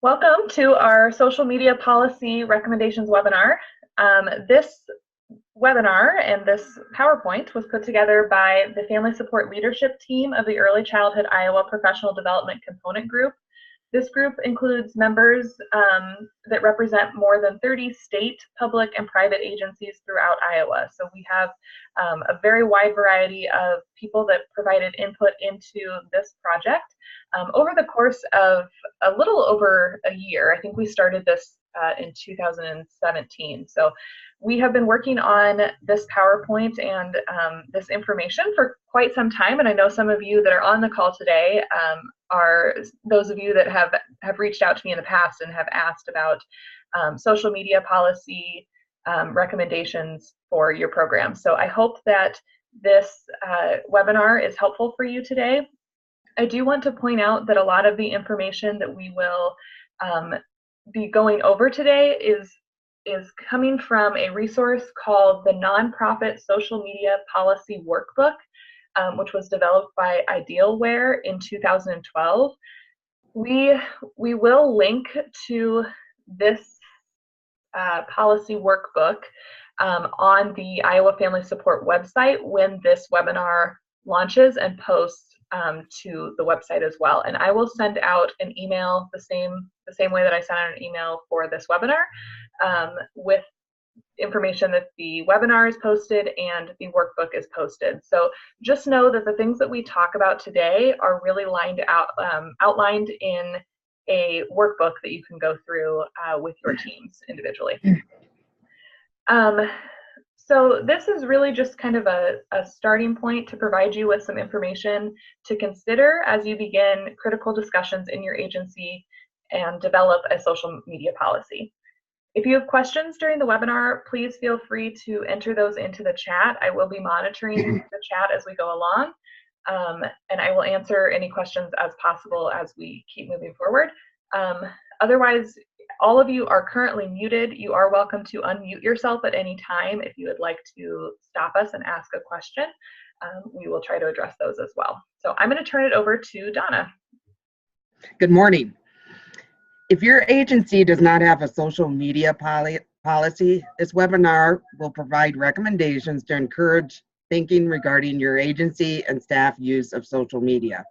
Welcome to our social media policy recommendations webinar. This webinar and this PowerPoint was put together by the Family Support Leadership Team of the Early Childhood Iowa Professional Development Component Group. This group includes members that represent more than 30 state, public, and private agencies throughout Iowa. So we have a very wide variety of people that provided input into this project. Over the course of a little over a year, I think we started this in 2017. So we have been working on this PowerPoint and this information for quite some time, and I know some of you that are on the call today are those of you that have reached out to me in the past and have asked about social media policy recommendations for your program. So I hope that this webinar is helpful for you today. I do want to point out that a lot of the information that we will be going over today is coming from a resource called the Nonprofit Social Media Policy Workbook, which was developed by Idealware in 2012. We will link to this policy workbook on the Iowa Family Support website when this webinar launches and posts to the website as well. And I will send out an email the same way that I sent out an email for this webinar with information that the webinar is posted and the workbook is posted. So just know that the things that we talk about today are really outlined in a workbook that you can go through with your teams individually. So this is really just kind of a starting point to provide you with some information to consider as you begin critical discussions in your agency and develop a social media policy. If you have questions during the webinar, please feel free to enter those into the chat. I will be monitoring the chat as we go along, and I will answer any questions as possible as we keep moving forward. Otherwise, all of you are currently muted. You are welcome to unmute yourself at any time if you would like to stop us and ask a question. We will try to address those as well. So I'm going to turn it over to Donna. Good morning. If your agency does not have a social media policy, this webinar will provide recommendations to encourage thinking regarding your agency and staff use of social media.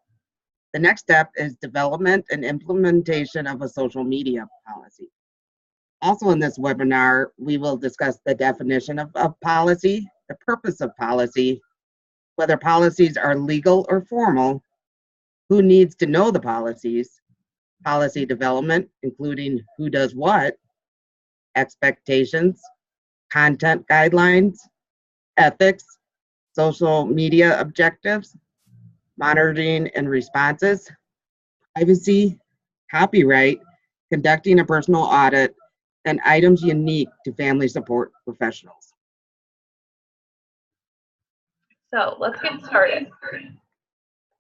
The next step is development and implementation of a social media policy. Also in this webinar, we will discuss the definition of policy, the purpose of policy, whether policies are legal or formal, who needs to know the policies, policy development, including who does what, expectations, content guidelines, ethics, social media objectives, monitoring and responses, privacy, copyright, conducting a personal audit, and items unique to family support professionals. So let's get started.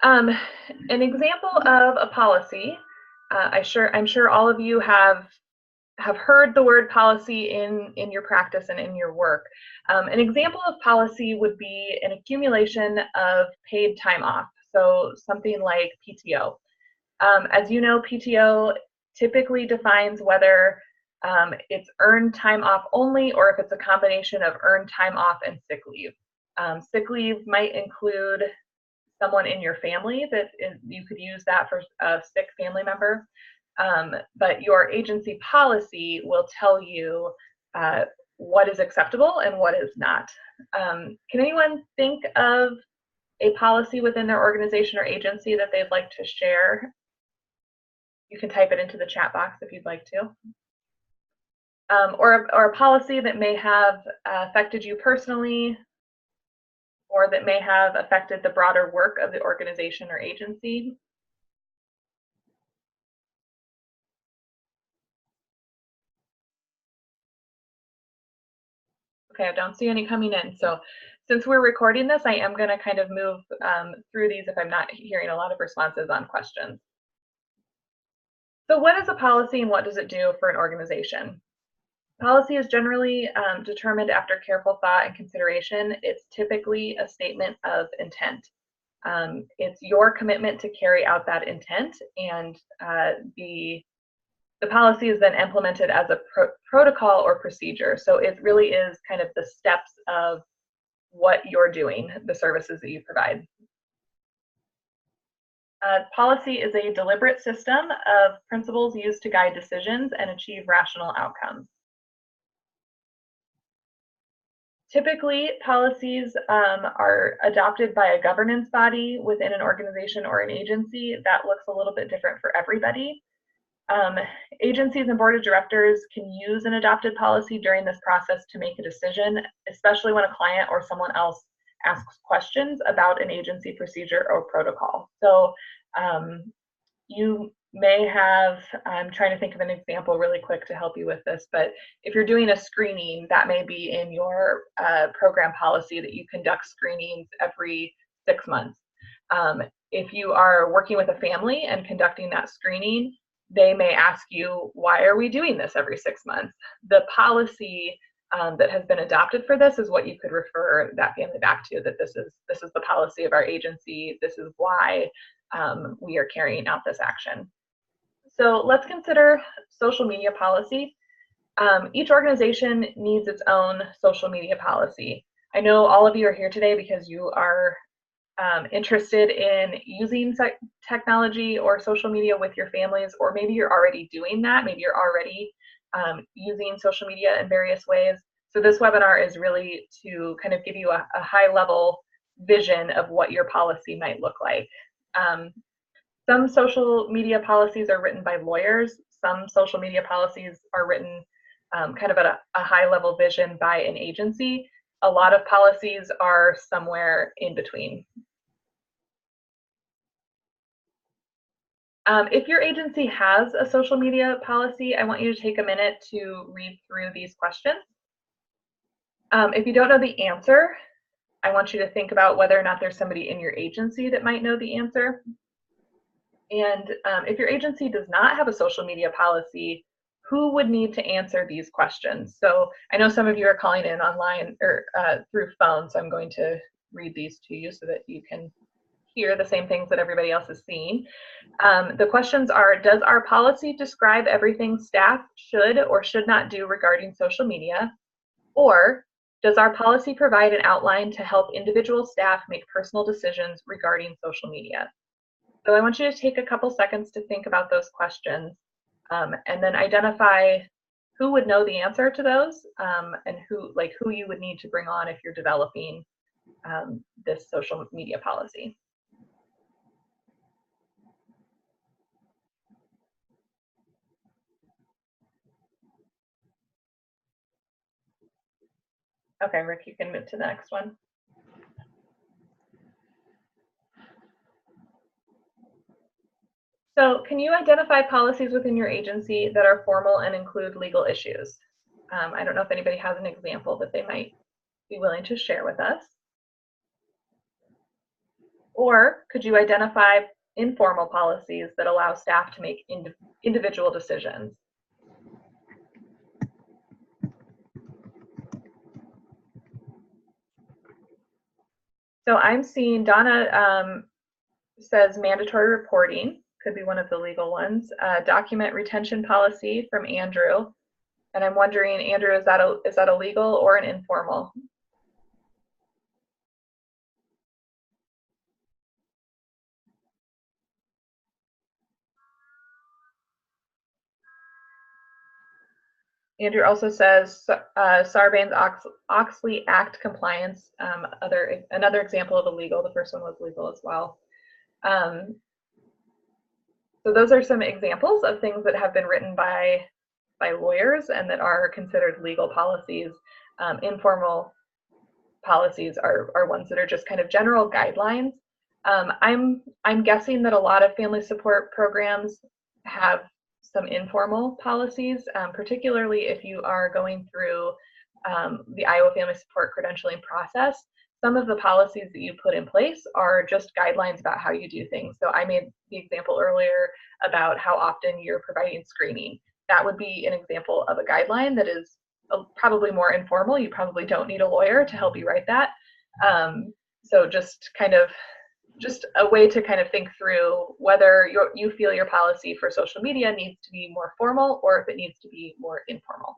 An example of a policy, I'm sure all of you have heard the word policy in your practice and in your work. An example of policy would be an accumulation of paid time off, so something like PTO. As you know, PTO typically defines whether it's earned time off only or if it's a combination of earned time off and sick leave. Sick leave might include someone in your family you could use that for a sick family member. But your agency policy will tell you what is acceptable and what is not. Can anyone think of a policy within their organization or agency that they'd like to share? You can type it into the chat box if you'd like to. Or a policy that may have affected you personally, or that may have affected the broader work of the organization or agency. Okay, I don't see any coming in. So since we're recording this, I am going to kind of move through these if I'm not hearing a lot of responses on questions. So what is a policy and what does it do for an organization? Policy is generally determined after careful thought and consideration. It's typically a statement of intent. It's your commitment to carry out that intent, and the the policy is then implemented as a protocol or procedure. So it really is kind of the steps of what you're doing, the services that you provide. Policy is a deliberate system of principles used to guide decisions and achieve rational outcomes. Typically, policies are adopted by a governance body within an organization or an agency. That looks a little bit different for everybody. Agencies and board of directors can use an adopted policy during this process to make a decision, especially when a client or someone else asks questions about an agency procedure or protocol. So you may have, I'm trying to think of an example really quick to help you with this, but if you're doing a screening, that may be in your program policy that you conduct screenings every 6 months. If you are working with a family and conducting that screening, they may ask you, why are we doing this every 6 months? The policy that has been adopted for this is what you could refer that family back to, that this is the policy of our agency, this is why we are carrying out this action. So let's consider social media policy. Each organization needs its own social media policy. I know all of you are here today because you are interested in using technology or social media with your families, or maybe you're already doing that. Maybe you're already using social media in various ways. So this webinar is really to kind of give you a high-level vision of what your policy might look like. Some social media policies are written by lawyers. Some social media policies are written kind of at a high-level vision by an agency. A lot of policies are somewhere in between. If your agency has a social media policy, I want you to take a minute to read through these questions. If you don't know the answer, I want you to think about whether or not there's somebody in your agency that might know the answer. And if your agency does not have a social media policy, who would need to answer these questions? So I know some of you are calling in online or through phone, so I'm going to read these to you so that you can hear the same things that everybody else is seeing. The questions are, does our policy describe everything staff should or should not do regarding social media? Or does our policy provide an outline to help individual staff make personal decisions regarding social media? So I want you to take a couple seconds to think about those questions and then identify who would know the answer to those and who you would need to bring on if you're developing this social media policy. Okay, Rick, you can move to the next one. So can you identify policies within your agency that are formal and include legal issues? I don't know if anybody has an example that they might be willing to share with us. Or could you identify informal policies that allow staff to make individual decisions? So I'm seeing Donna says mandatory reporting, could be one of the legal ones. Document retention policy from Andrew. And I'm wondering, Andrew, is that a legal or an informal? Andrew also says Sarbanes-Oxley Act compliance, another example of a legal. The first one was legal as well. So those are some examples of things that have been written by lawyers and that are considered legal policies. Informal policies are ones that are just kind of general guidelines. I'm guessing that a lot of family support programs have some informal policies, particularly if you are going through the Iowa Family Support credentialing process. Some of the policies that you put in place are just guidelines about how you do things. So I made the example earlier about how often you're providing screening. That would be an example of a guideline that is probably more informal. You probably don't need a lawyer to help you write that. So just kind of just a way to kind of think through whether you feel your policy for social media needs to be more formal or if it needs to be more informal.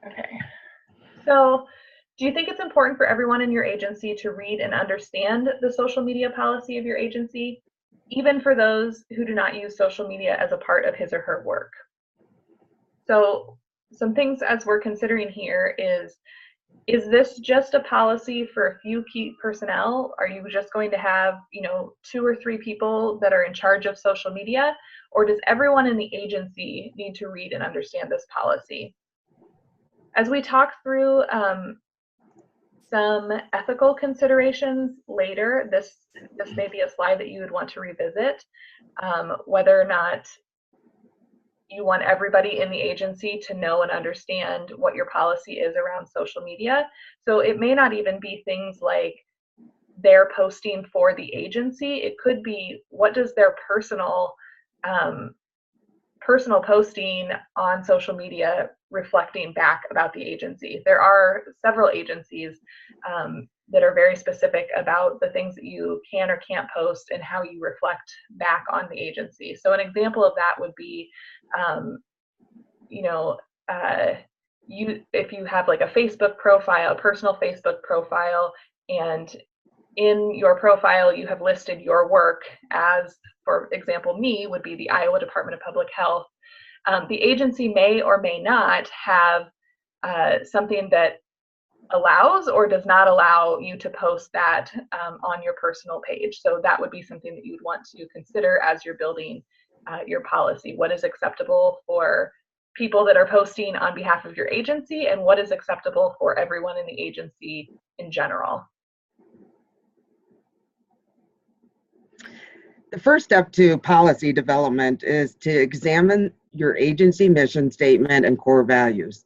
Okay, so do you think it's important for everyone in your agency to read and understand the social media policy of your agency, even for those who do not use social media as a part of his or her work? So some things as we're considering here is this just a policy for a few key personnel? Are you just going to have, 2 or 3 people that are in charge of social media? Or does everyone in the agency need to read and understand this policy? As we talk through some ethical considerations later, this may be a slide that you would want to revisit, whether or not you want everybody in the agency to know and understand what your policy is around social media. So it may not even be things like they're posting for the agency. It could be, what does their personal posting on social media reflecting back about the agency? There are several agencies that are very specific about the things that you can or can't post and how you reflect back on the agency. So an example of that would be, if you have like a Facebook profile, a personal Facebook profile, and in your profile you have listed your work as, for example, me would be the Iowa Department of Public Health. The agency may or may not have something that allows or does not allow you to post that on your personal page. So that would be something that you'd want to consider as you're building your policy. What is acceptable for people that are posting on behalf of your agency, and what is acceptable for everyone in the agency in general? The first step to policy development is to examine your agency mission statement and core values.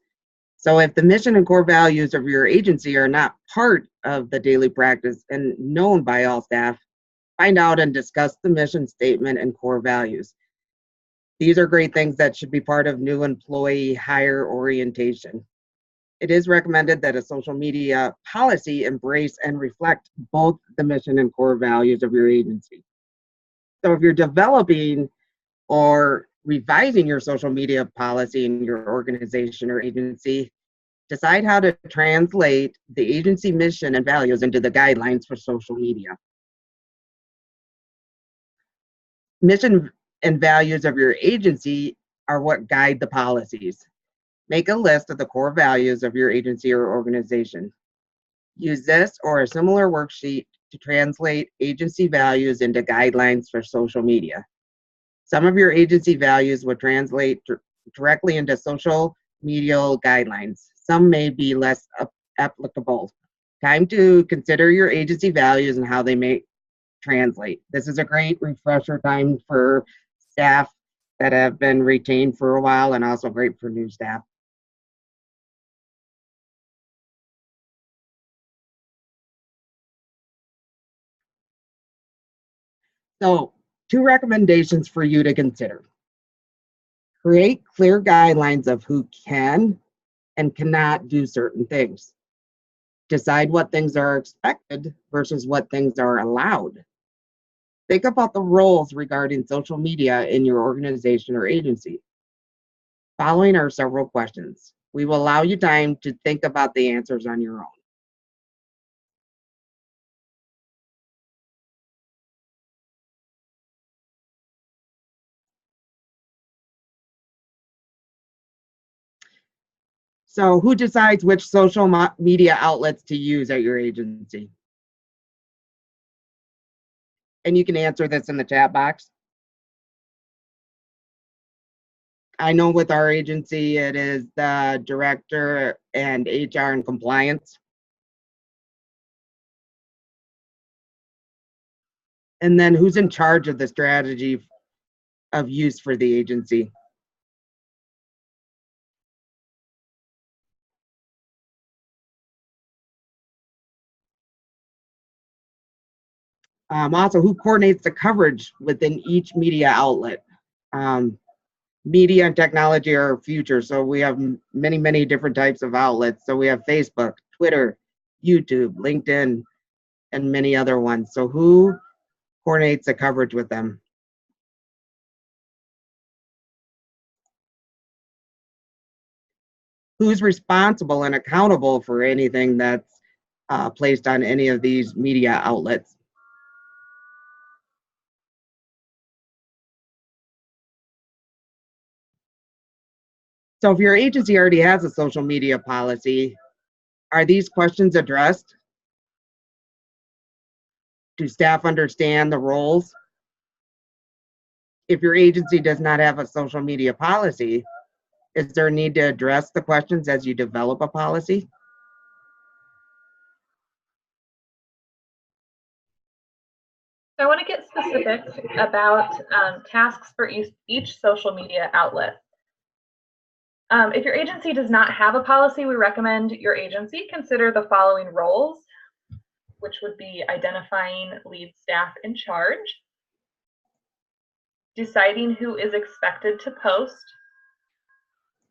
So if the mission and core values of your agency are not part of the daily practice and known by all staff, find out and discuss the mission statement and core values. These are great things that should be part of new employee hire orientation. It is recommended that a social media policy embrace and reflect both the mission and core values of your agency. So if you're developing or revising your social media policy in your organization or agency, decide how to translate the agency mission and values into the guidelines for social media. Mission and values of your agency are what guide the policies. Make a list of the core values of your agency or organization. Use this or a similar worksheet to translate agency values into guidelines for social media. Some of your agency values will translate directly into social media guidelines. Some may be less applicable. Time to consider your agency values and how they may translate. This is a great refresher time for staff that have been retained for a while, and also great for new staff. So, 2 recommendations for you to consider. Create clear guidelines of who can and cannot do certain things. Decide what things are expected versus what things are allowed. Think about the roles regarding social media in your organization or agency. Following are several questions. We will allow you time to think about the answers on your own. So who decides which social media outlets to use at your agency? And you can answer this in the chat box. I know with our agency, it is the director and HR and compliance. And then who's in charge of the strategy of use for the agency? Also, who coordinates the coverage within each media outlet? Media and technology are our future, so we have many, many different types of outlets. So we have Facebook, Twitter, YouTube, LinkedIn, and many other ones. So who coordinates the coverage with them? Who's responsible and accountable for anything that's placed on any of these media outlets? So if your agency already has a social media policy, are these questions addressed? Do staff understand the roles? If your agency does not have a social media policy, is there a need to address the questions as you develop a policy? So I want to get specific about tasks for each social media outlet. If your agency does not have a policy, we recommend your agency consider the following roles, which would be identifying lead staff in charge, deciding who is expected to post,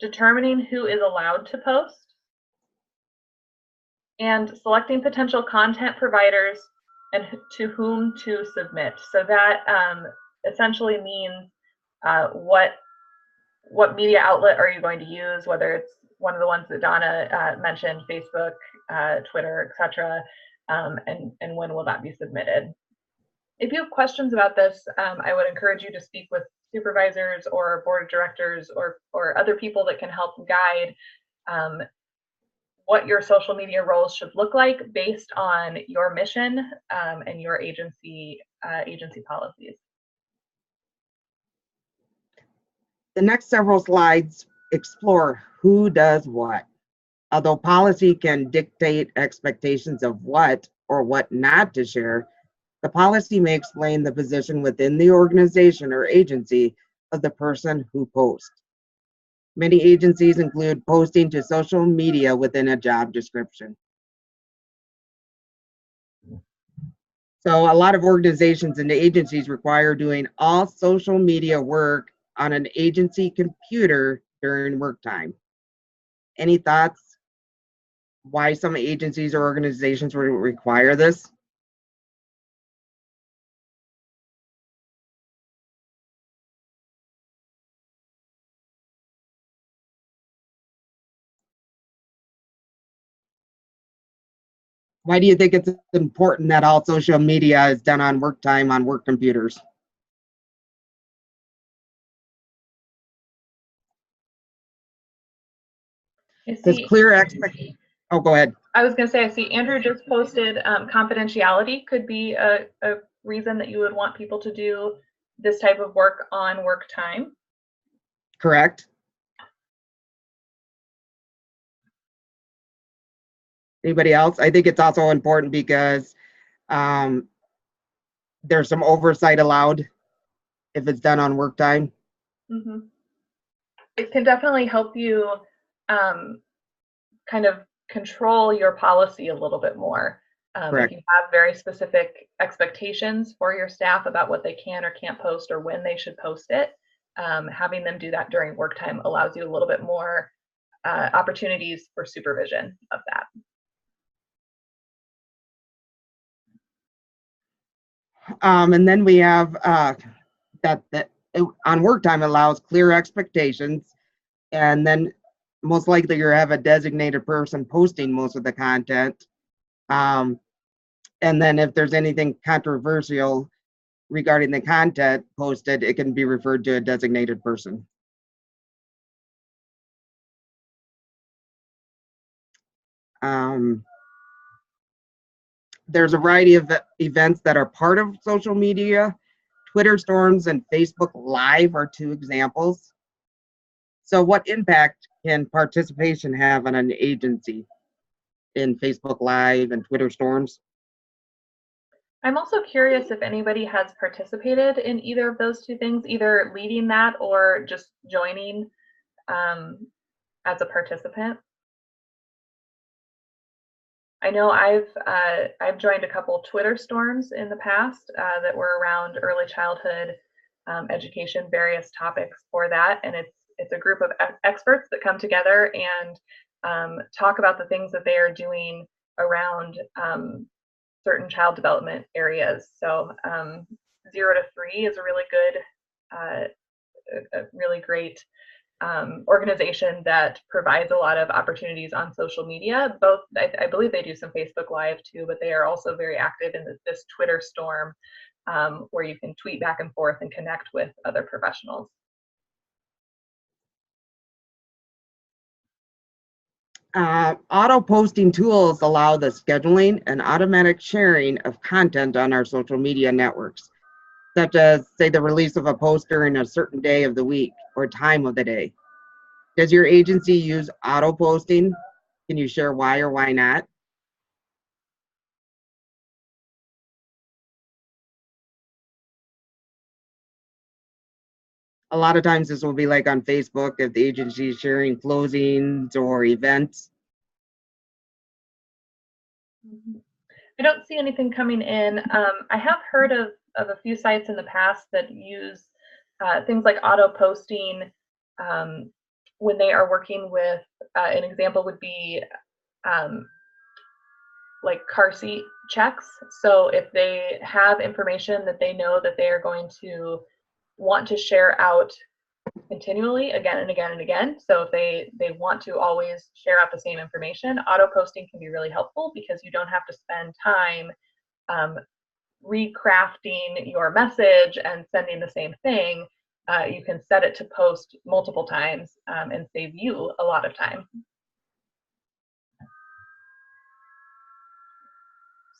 determining who is allowed to post, and selecting potential content providers and to whom to submit. So that essentially means what media outlet are you going to use, whether it's one of the ones that Donna mentioned, Facebook, Twitter, etc., and when will that be submitted. If you have questions about this, I would encourage you to speak with supervisors or board of directors or other people that can help guide what your social media roles should look like based on your mission and your agency policies. The next several slides explore who does what. Although policy can dictate expectations of what or what not to share, the policy may explain the position within the organization or agency of the person who posts. Many agencies include posting to social media within a job description. So a lot of organizations and agencies require doing all social media work on an agency computer during work time. Any thoughts why some agencies or organizations would require this? Why do you think it's important that all social media is done on work time on work computers? Because clear expectations. Oh, go ahead. I was going to say, I see Andrew just posted confidentiality could be a reason that you would want people to do this type of work on work time. Correct. Anybody else? I think it's also important because there's some oversight allowed if it's done on work time. Mm-hmm. It can definitely help you kind of control your policy a little bit more. If you have very specific expectations for your staff about what they can or can't post or when they should post it, having them do that during work time allows you a little bit more opportunities for supervision of that. And then we have that on work time allows clear expectations, and then most likely you have a designated person posting most of the content. And then if there's anything controversial regarding the content posted, it can be referred to a designated person. There's a variety of events that are part of social media. Twitter storms and Facebook Live are two examples. So what impact can participation have on an agency in Facebook Live and Twitter storms? I'm also curious if anybody has participated in either of those two things, either leading that or just joining as a participant. I know I've joined a couple Twitter storms in the past that were around early childhood education, various topics for that, and it's a group of experts that come together and talk about the things that they are doing around certain child development areas. So 0 to 3 is a really good, a really great organization that provides a lot of opportunities on social media. Both, I believe they do some Facebook Live too, but they are also very active in this Twitter storm where you can tweet back and forth and connect with other professionals. Auto posting tools allow the scheduling and automatic sharing of content on our social media networks, such as, say, the release of a post during a certain day of the week or time of the day. Does your agency use auto posting? Can you share why or why not? A lot of times this will be like on Facebook if the agency is sharing closings or events. I don't see anything coming in. I have heard of a few sites in the past that use things like auto posting when they are working with, an example would be like car seat checks. So if they have information that they know that they are going to want to share out continually again and again and again. So if they want to always share out the same information, auto posting can be really helpful because you don't have to spend time recrafting your message and sending the same thing. You can set it to post multiple times and save you a lot of time.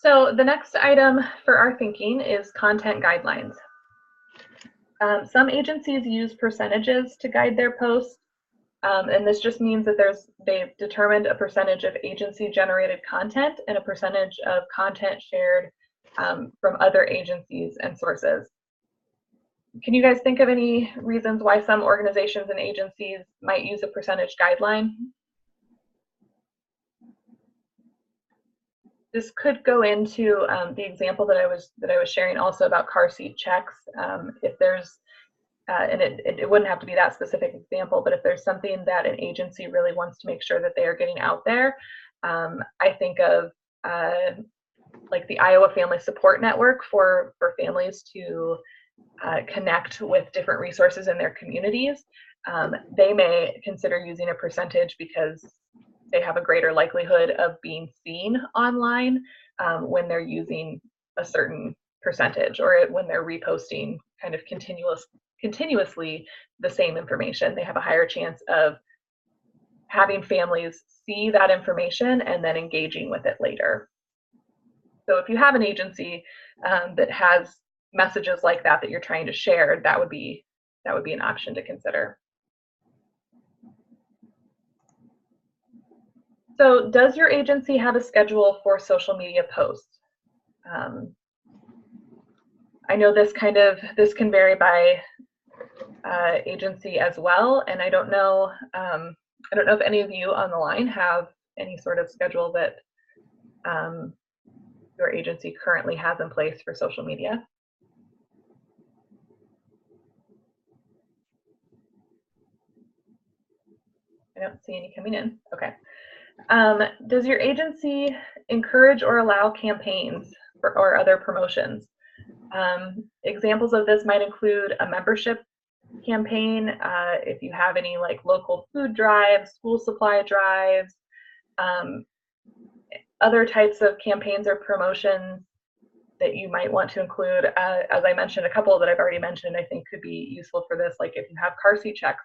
So the next item for our thinking is content guidelines. Some agencies use percentages to guide their posts, and this just means that they've determined a percentage of agency-generated content and a percentage of content shared from other agencies and sources. Can you guys think of any reasons why some organizations and agencies might use a percentage guideline? This could go into the example that I was sharing also about car seat checks. If there's and it wouldn't have to be that specific example, but if there's something that an agency really wants to make sure that they are getting out there, I think of like the Iowa Family Support Network for families to connect with different resources in their communities. They may consider using a percentage because they have a greater likelihood of being seen online when they're using a certain percentage, or when they're reposting kind of continuously the same information. They have a higher chance of having families see that information and then engaging with it later. So if you have an agency that has messages like that that you're trying to share, that would be an option to consider. So does your agency have a schedule for social media posts? I know this can vary by agency as well, and I don't know if any of you on the line have any sort of schedule that your agency currently has in place for social media. I don't see any coming in. Okay. Does your agency encourage or allow campaigns or other promotions? Examples of this might include a membership campaign, if you have any like local food drives, school supply drives, other types of campaigns or promotions that you might want to include. As I mentioned, a couple that I've already mentioned I think could be useful for this, like if you have car seat checks,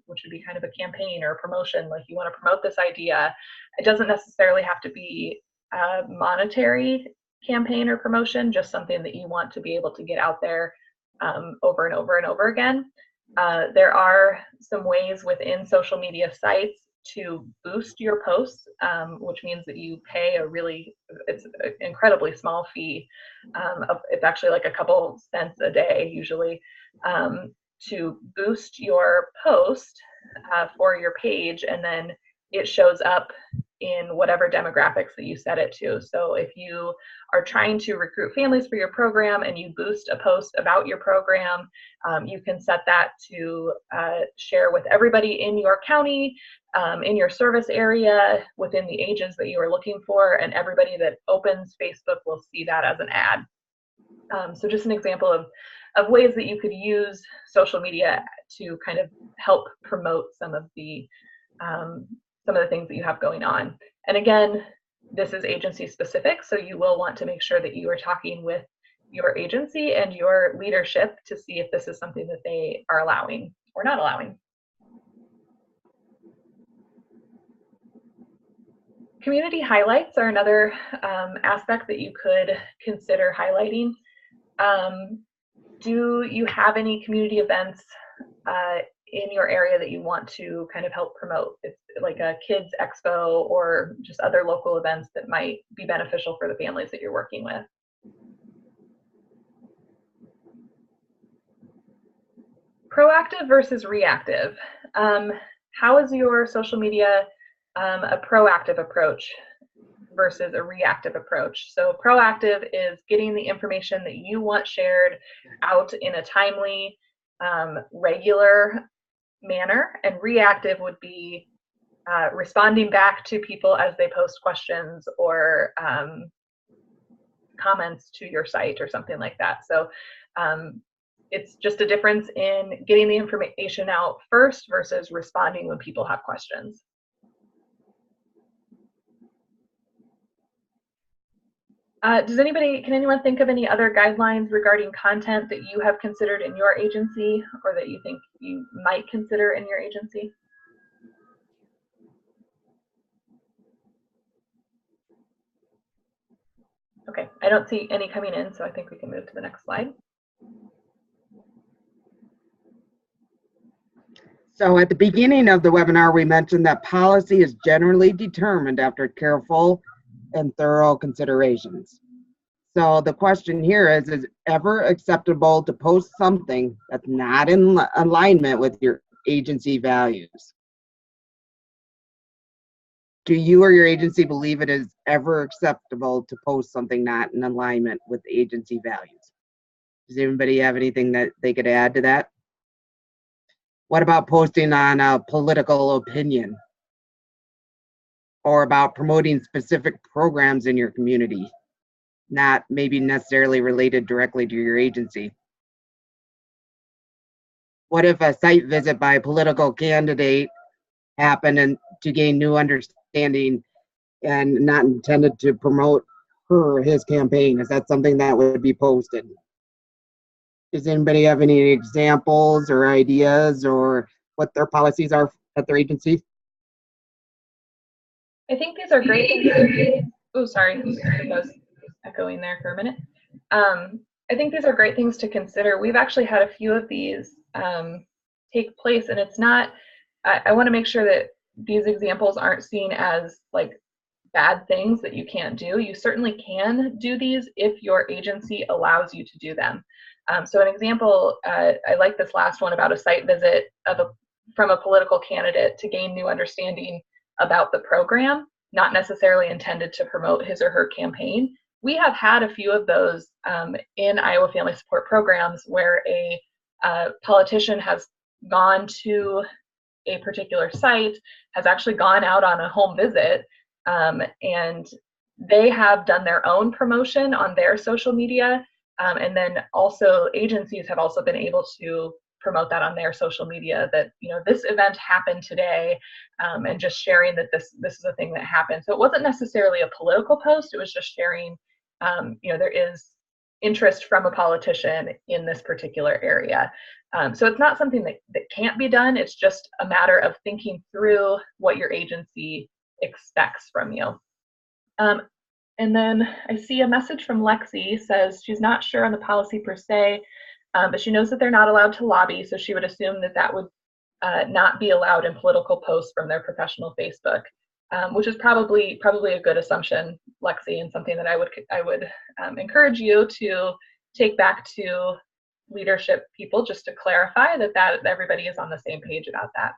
which would be kind of a campaign or a promotion, like you want to promote this idea. It doesn't necessarily have to be a monetary campaign or promotion, just something that you want to be able to get out there over and over and over again. There are some ways within social media sites to boost your posts, which means that you pay it's an incredibly small fee. It's actually like a couple cents a day usually to boost your post for your page, and then it shows up in whatever demographics that you set it to. So if you are trying to recruit families for your program and you boost a post about your program, you can set that to share with everybody in your county, in your service area, within the ages that you are looking for, and everybody that opens Facebook will see that as an ad. So just an example of ways that you could use social media to kind of help promote some of the things that you have going on. And again, this is agency specific, so you will want to make sure that you are talking with your agency and your leadership to see if this is something that they are allowing or not allowing. Community highlights are another aspect that you could consider highlighting. Do you have any community events in your area that you want to kind of help promote? It's like a kids expo or just other local events that might be beneficial for the families that you're working with. Proactive versus reactive. How is your social media a proactive approach versus a reactive approach? So proactive is getting the information that you want shared out in a timely, regular manner, and reactive would be responding back to people as they post questions or comments to your site or something like that. So it's just a difference in getting the information out first versus responding when people have questions. Can anyone think of any other guidelines regarding content that you have considered in your agency or that you think you might consider in your agency? Okay, I don't see any coming in, so I think we can move to the next slide. So at the beginning of the webinar, we mentioned that policy is generally determined after careful and thorough considerations. So the question here is it ever acceptable to post something that's not in alignment with your agency values? Do you or your agency believe it is ever acceptable to post something not in alignment with agency values? Does anybody have anything that they could add to that? What about posting on a political opinion or about promoting specific programs in your community, not maybe necessarily related directly to your agency? What if a site visit by a political candidate happened and to gain new understanding and not intended to promote her or his campaign? Is that something that would be posted? Does anybody have any examples or ideas or what their policies are at their agency? I think these are great things. Oh, sorry, I was echoing there for a minute. I think these are great things to consider. We've actually had a few of these take place, and it's not, I want to make sure that these examples aren't seen as like bad things that you can't do. You certainly can do these if your agency allows you to do them. So an example, I like this last one about a site visit from a political candidate to gain new understanding about the program, not necessarily intended to promote his or her campaign. We have had a few of those in Iowa Family Support Programs where a politician has gone to a particular site, has actually gone out on a home visit, and they have done their own promotion on their social media. And then also agencies have also been able to promote that on their social media that, you know, this event happened today, and just sharing that this is a thing that happened. So it wasn't necessarily a political post, it was just sharing, you know, there is interest from a politician in this particular area. So it's not something that can't be done, it's just a matter of thinking through what your agency expects from you. And then I see a message from Lexi, says she's not sure on the policy per se, but she knows that they're not allowed to lobby, so she would assume that that would not be allowed in political posts from their professional Facebook, which is probably a good assumption, Lexi, and something that I would encourage you to take back to leadership people just to clarify that everybody is on the same page about that.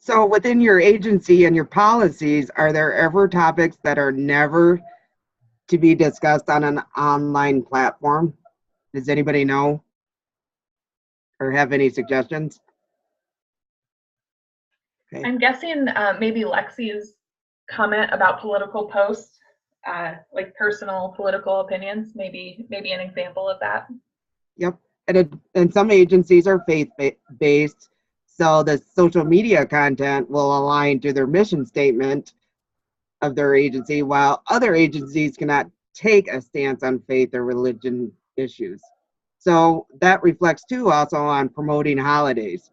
So within your agency and your policies, are there ever topics that are never to be discussed on an online platform? Does anybody know or have any suggestions? Okay. I'm guessing maybe Lexi's comment about political posts, like personal political opinions, maybe an example of that. Yep. And some agencies are faith-based, so the social media content will align to their mission statement of their agency, while other agencies cannot take a stance on faith or religion issues. So that reflects too also on promoting holidays.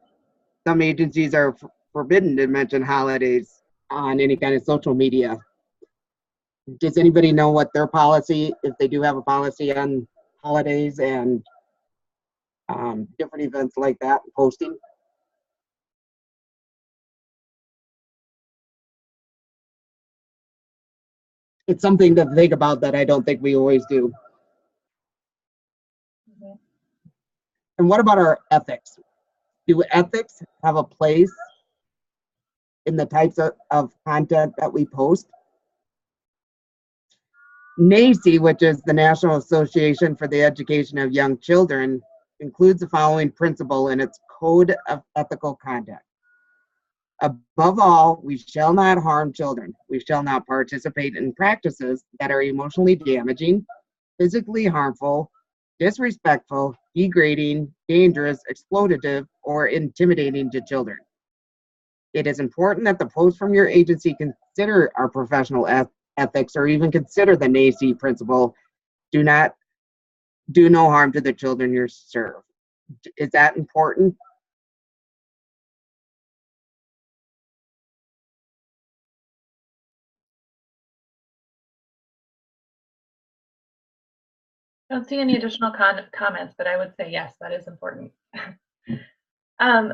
Some agencies are forbidden to mention holidays on any kind of social media. Does anybody know what their policy, if they do have a policy on holidays and different events like that, posting? It's something to think about that I don't think we always do. Mhm. And what about our ethics? Do ethics have a place in the types of content that we post? NAEYC, which is the National Association for the Education of Young Children, includes the following principle in its Code of Ethical Conduct. Above all, we shall not harm children. We shall not participate in practices that are emotionally damaging, physically harmful, disrespectful, degrading, dangerous, exploitative, or intimidating to children. It is important that the posts from your agency consider our professional ethics or even consider the NAEYC principle, do no harm to the children you serve. Is that important? Don't see any additional comments, but I would say yes, that is important. um,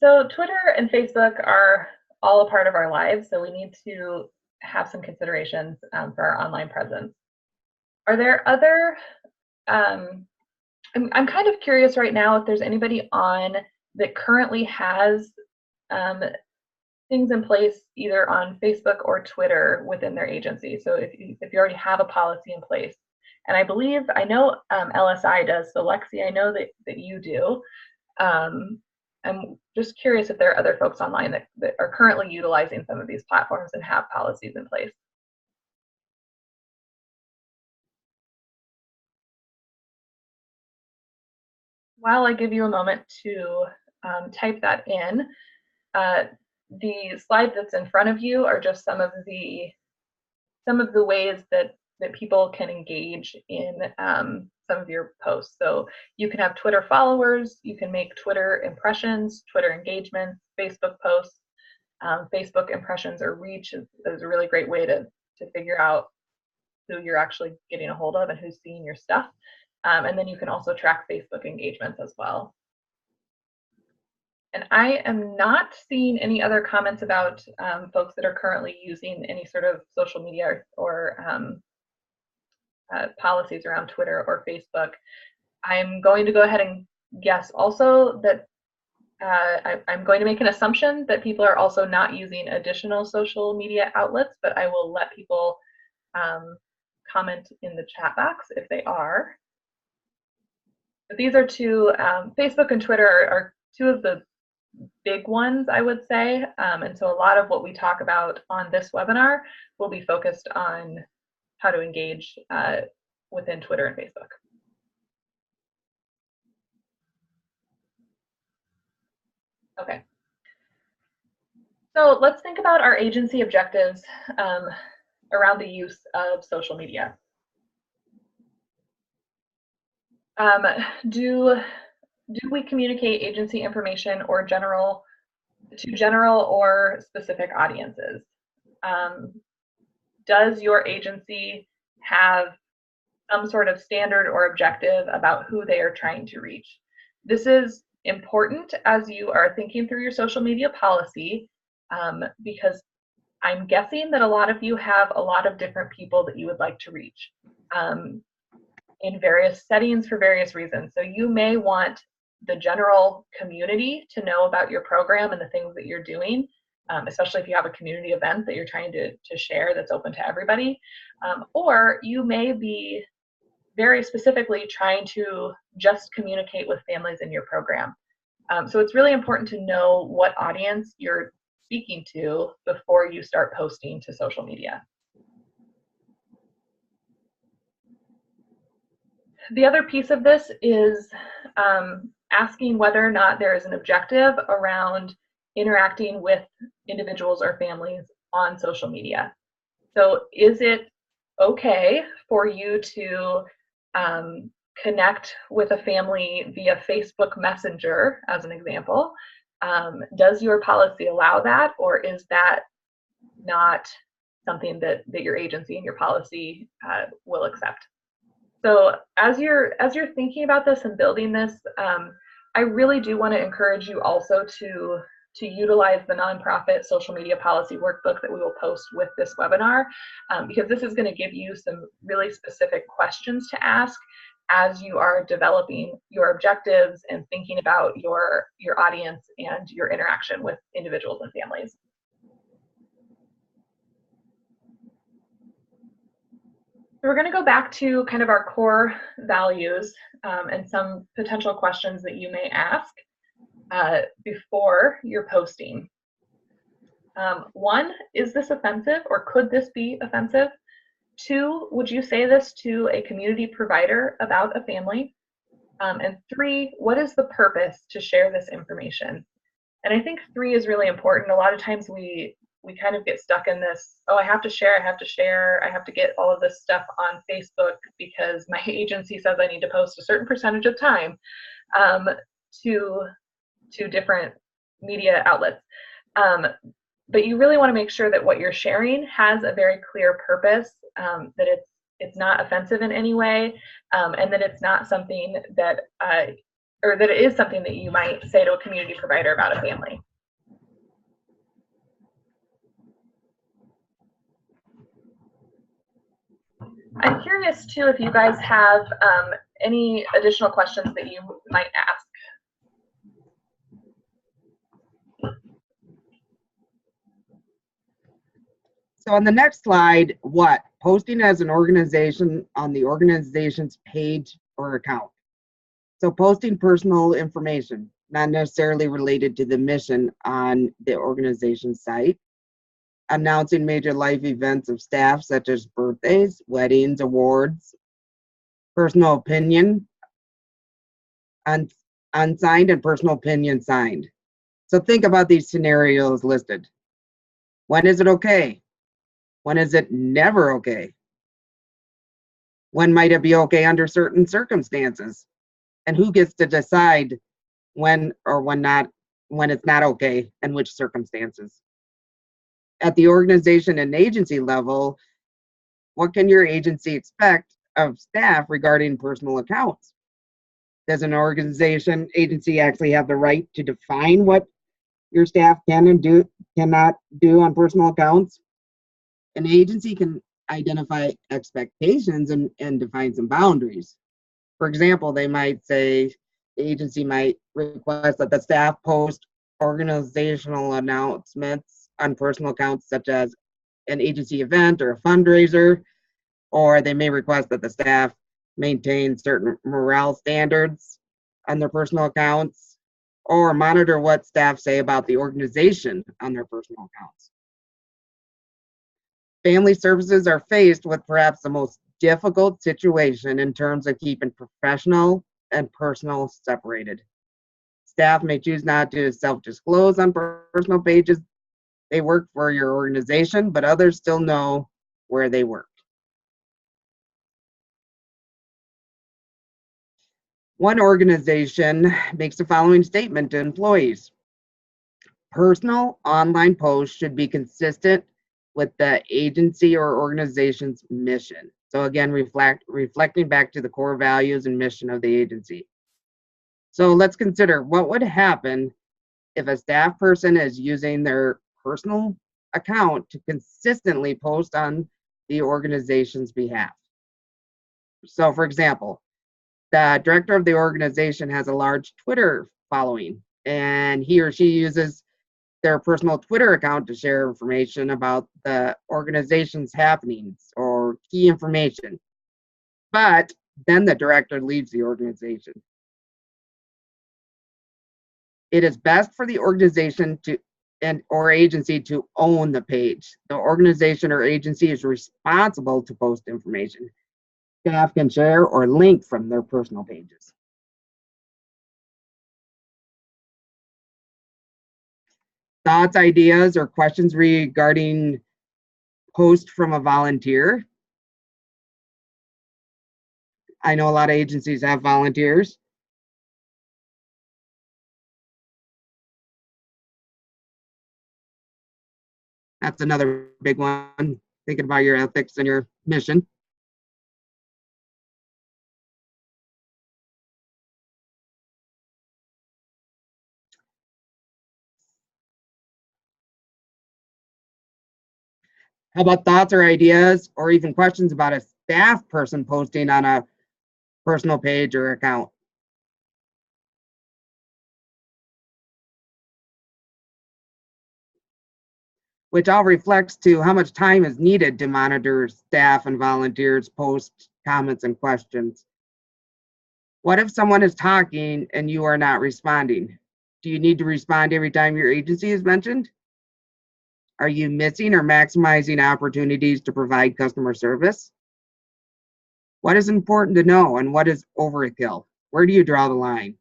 so Twitter and Facebook are all a part of our lives, so we need to have some considerations for our online presence. Are there other, I'm kind of curious right now if there's anybody on that currently has things in place either on Facebook or Twitter within their agency. So if you already have a policy in place, and I know LSI does, so Lexi, I know that you do. I'm just curious if there are other folks online that are currently utilizing some of these platforms and have policies in place. While I give you a moment to type that in, the slide that's in front of you are just some of the ways that people can engage in some of your posts. So you can have Twitter followers, you can make Twitter impressions, Twitter engagements, Facebook posts. Facebook impressions or reach is a really great way to figure out who you're actually getting a hold of and who's seeing your stuff. And then you can also track Facebook engagements as well. And I am not seeing any other comments about folks that are currently using any sort of social media or policies around Twitter or Facebook. I'm going to go ahead and guess also that I'm going to make an assumption that people are also not using additional social media outlets, but I will let people comment in the chat box if they are. But these are two, Facebook and Twitter are two of the big ones, I would say. And so a lot of what we talk about on this webinar will be focused on how to engage within Twitter and Facebook. Okay. So let's think about our agency objectives around the use of social media. Do we communicate agency information or to general or specific audiences? Does your agency have some sort of standard or objective about who they are trying to reach? This is important as you are thinking through your social media policy, because I'm guessing that a lot of you have a lot of different people that you would like to reach in various settings for various reasons. So you may want the general community to know about your program and the things that you're doing, especially if you have a community event that you're trying to share that's open to everybody. Or you may be very specifically trying to just communicate with families in your program. So it's really important to know what audience you're speaking to before you start posting to social media. The other piece of this is asking whether or not there is an objective around interacting with individuals or families on social media. So is it okay for you to connect with a family via Facebook Messenger, as an example? Does your policy allow that, or is that not something that your agency and your policy will accept? So as you're thinking about this and building this, I really do want to encourage you also to utilize the nonprofit social media policy workbook that we will post with this webinar, because this is going to give you some really specific questions to ask as you are developing your objectives and thinking about your audience and your interaction with individuals and families. So we're going to go back to kind of our core values and some potential questions that you may ask before you're posting. One, is this offensive, or could this be offensive? Two, would you say this to a community provider about a family? And three, what is the purpose to share this information? And I think three is really important. A lot of times we kind of get stuck in this, oh, I have to share, I have to get all of this stuff on Facebook because my agency says I need to post a certain percentage of time to different media outlets. But you really want to make sure that what you're sharing has a very clear purpose, that it's not offensive in any way, and that it's not something that, or that it is something that you might say to a community provider about a family. I'm curious too if you guys have any additional questions that you might ask. So on the next slide, what? Posting as an organization on the organization's page or account. So posting personal information, not necessarily related to the mission on the organization site. Announcing major life events of staff, such as birthdays, weddings, awards. Personal opinion, unsigned, and personal opinion signed. So think about these scenarios listed. When is it okay? When is it never okay? When might it be okay under certain circumstances? And who gets to decide when or when it's not okay, and which circumstances? At the organization and agency level, what can your agency expect of staff regarding personal accounts? Does an agency actually have the right to define what your staff can and cannot do on personal accounts? An agency can identify expectations and define some boundaries. For example, they might say, the agency might request that the staff post organizational announcements on personal accounts, such as an agency event or a fundraiser, or they may request that the staff maintain certain morale standards on their personal accounts, or monitor what staff say about the organization on their personal accounts. Family services are faced with perhaps the most difficult situation in terms of keeping professional and personal separated. Staff may choose not to self-disclose on personal pages. They work for your organization, but others still know where they work. One organization makes the following statement to employees. Personal online posts should be consistent with the agency or organization's mission. So again, reflecting back to the core values and mission of the agency. So let's consider what would happen if a staff person is using their personal account to consistently post on the organization's behalf. So for example, the director of the organization has a large Twitter following, and he or she uses their personal Twitter account to share information about the organization's happenings or key information. But then the director leaves the organization. It is best for the organization or agency to own the page. The organization or agency is responsible to post information. Staff can share or link from their personal pages. Thoughts, ideas, or questions regarding post from a volunteer? I know a lot of agencies have volunteers. That's another big one, thinking about your ethics and your mission. How about thoughts or ideas or even questions about a staff person posting on a personal page or account? Which all reflects to how much time is needed to monitor staff and volunteers' posts, comments, and questions. What if someone is talking and you are not responding? Do you need to respond every time your agency is mentioned? Are you missing or maximizing opportunities to provide customer service? What is important to know and what is overkill? Where do you draw the line?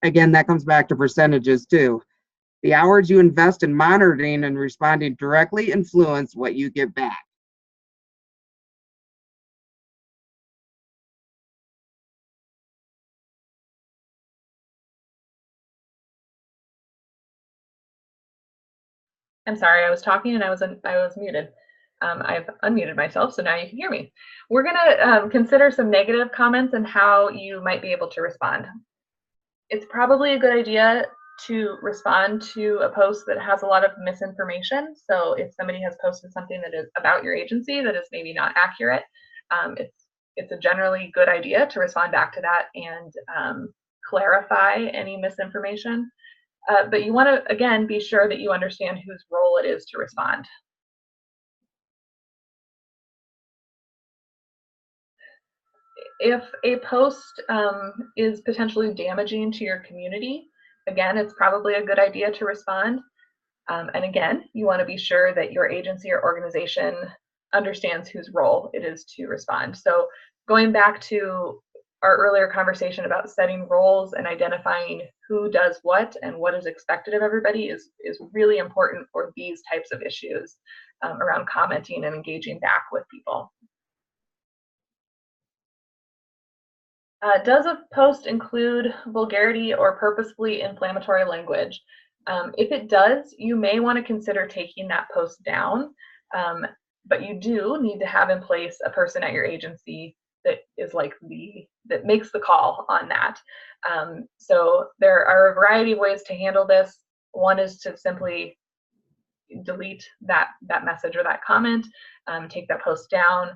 Again, that comes back to percentages too. The hours you invest in monitoring and responding directly influence what you get back. I'm sorry, I was talking and I was muted. I've unmuted myself, so now you can hear me. We're gonna consider some negative comments and how you might be able to respond. It's probably a good idea to respond to a post that has a lot of misinformation. So if somebody has posted something that is about your agency that is maybe not accurate, it's a generally good idea to respond back to that and clarify any misinformation. But you want to, again, be sure that you understand whose role it is to respond. If a post is potentially damaging to your community, again, it's probably a good idea to respond. And again, you want to be sure that your agency or organization understands whose role it is to respond. So going back to our earlier conversation about setting roles and identifying who does what and what is expected of everybody is really important for these types of issues around commenting and engaging back with people. Does a post include vulgarity or purposefully inflammatory language? If it does, you may want to consider taking that post down, but you do need to have in place a person at your agency that is like that makes the call on that. So there are a variety of ways to handle this. One is to simply delete that message or that comment, take that post down,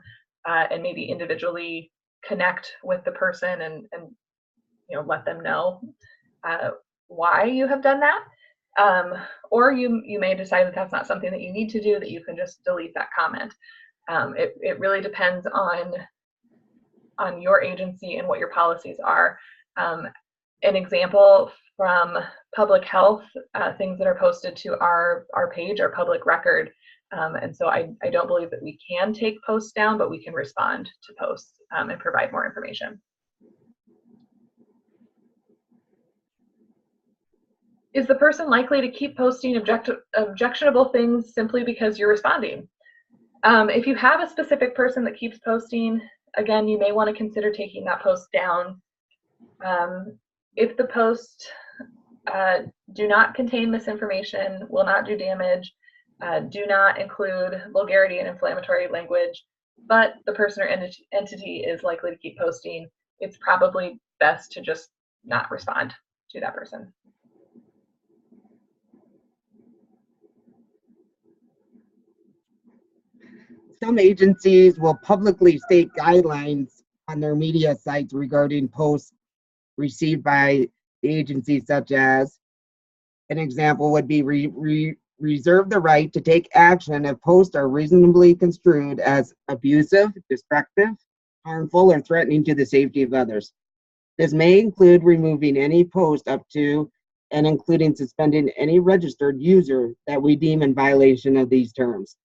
and maybe individually connect with the person and let them know why you have done that. Or you may decide that that's not something that you need to do, that you can just delete that comment. It really depends on your agency and what your policies are. An example from public health, things that are posted to our page are public record. And so I don't believe that we can take posts down, but we can respond to posts and provide more information. Is the person likely to keep posting objectionable things simply because you're responding? If you have a specific person that keeps posting, again, you may want to consider taking that post down. If the posts do not contain misinformation, will not do damage, do not include vulgarity and inflammatory language, but the person or entity is likely to keep posting, it's probably best to just not respond to that person. Some agencies will publicly state guidelines on their media sites regarding posts received by the agency, such as An example would be reserve the right to take action if posts are reasonably construed as abusive, destructive, harmful, or threatening to the safety of others. This may include removing any post up to and including suspending any registered user that we deem in violation of these terms.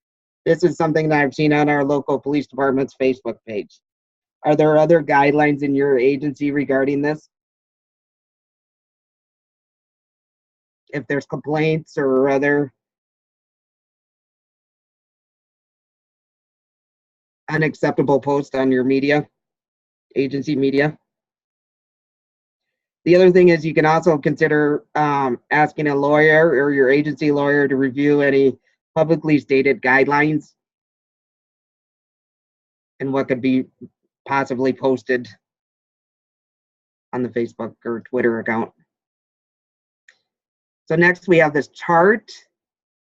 This is something that I've seen on our local police department's Facebook page. Are there other guidelines in your agency regarding this? If there's complaints or other unacceptable posts on your media, agency media? The other thing is you can also consider asking a lawyer or your agency lawyer to review any publicly stated guidelines and what could be possibly posted on the Facebook or Twitter account. So next we have this chart.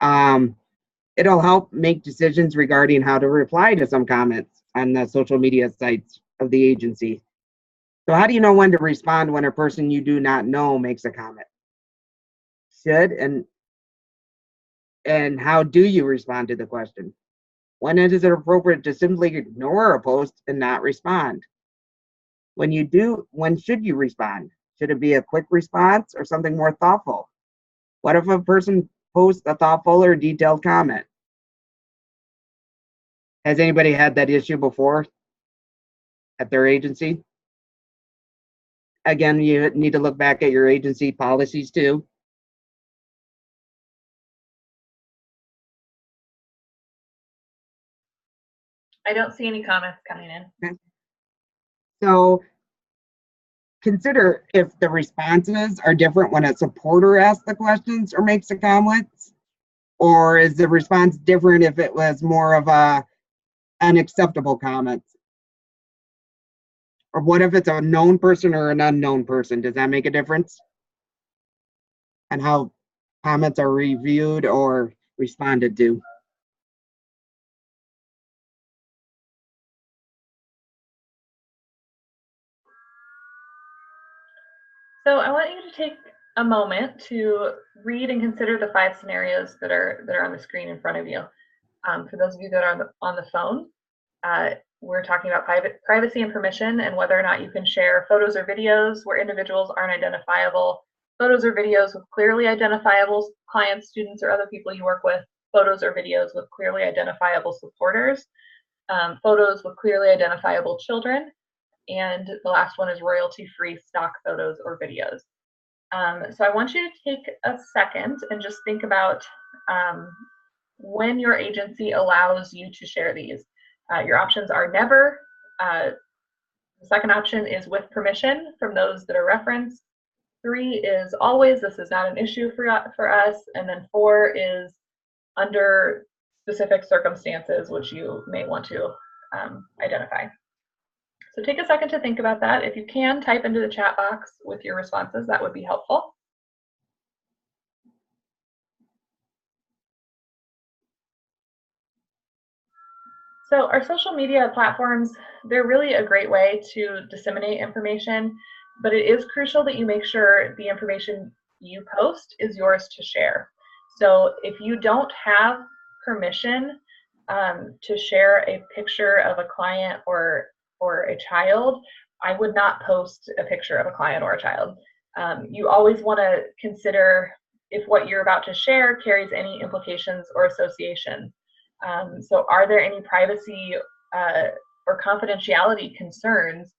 It'll help make decisions regarding how to reply to some comments on the social media sites of the agency. So how do you know when to respond when a person you do not know makes a comment? Should and how do you respond to the question? When is it appropriate to simply ignore a post and not respond? When you do, when should you respond? Should it be a quick response or something more thoughtful? What if a person posts a thoughtful or detailed comment? Has anybody had that issue before at their agency? Again, you need to look back at your agency policies too. I don't see any comments coming in. Okay. So consider if the responses are different when a supporter asks the questions or makes the comments, or is the response different if it was more of a unacceptable comments? Or what if it's a known person or an unknown person? Does that make a difference? And how comments are reviewed or responded to? So I want you to take a moment to read and consider the 5 scenarios that are on the screen in front of you. For those of you that are on the phone, we're talking about privacy and permission and whether or not you can share photos or videos where individuals aren't identifiable, photos or videos with clearly identifiable clients, students, or other people you work with, photos or videos with clearly identifiable supporters, photos with clearly identifiable children, and the last one is royalty-free stock photos or videos. So I want you to take a second and just think about when your agency allows you to share these. Your options are never. The second option is with permission from those that are referenced. 3 is always, this is not an issue for us. And then 4 is under specific circumstances, which you may want to identify. So take a second to think about that. If you can, type into the chat box with your responses, that would be helpful. So our social media platforms, they're really a great way to disseminate information, but it is crucial that you make sure the information you post is yours to share. So if you don't have permission to share a picture of a client or a child, I would not post a picture of a client or a child. You always want to consider if what you're about to share carries any implications or associations. So are there any privacy or confidentiality concerns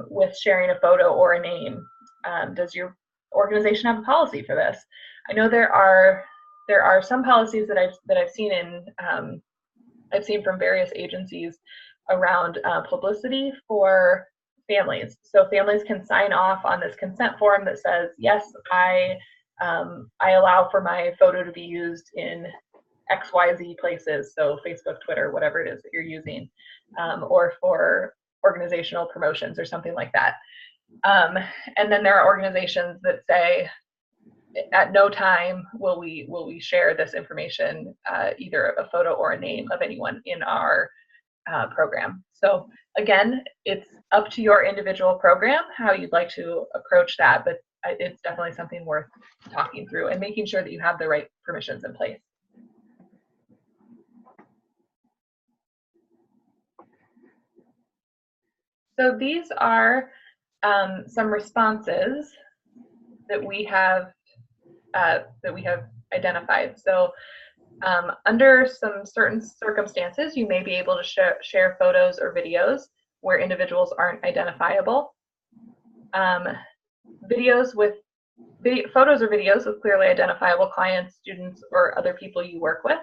with sharing a photo or a name? Does your organization have a policy for this? I know there are some policies that I've seen from various agencies around publicity for families. So families can sign off on this consent form that says, yes, I allow for my photo to be used in XYZ places, so Facebook, Twitter, whatever it is that you're using, or for organizational promotions or something like that. And then there are organizations that say, at no time will we share this information, either a photo or a name of anyone in our program. So again, it's up to your individual program how you'd like to approach that, but it's definitely something worth talking through and making sure that you have the right permissions in place. So these are some responses that we have identified. So under some certain circumstances, you may be able to share photos or videos where individuals aren't identifiable. Photos or videos with clearly identifiable clients, students, or other people you work with.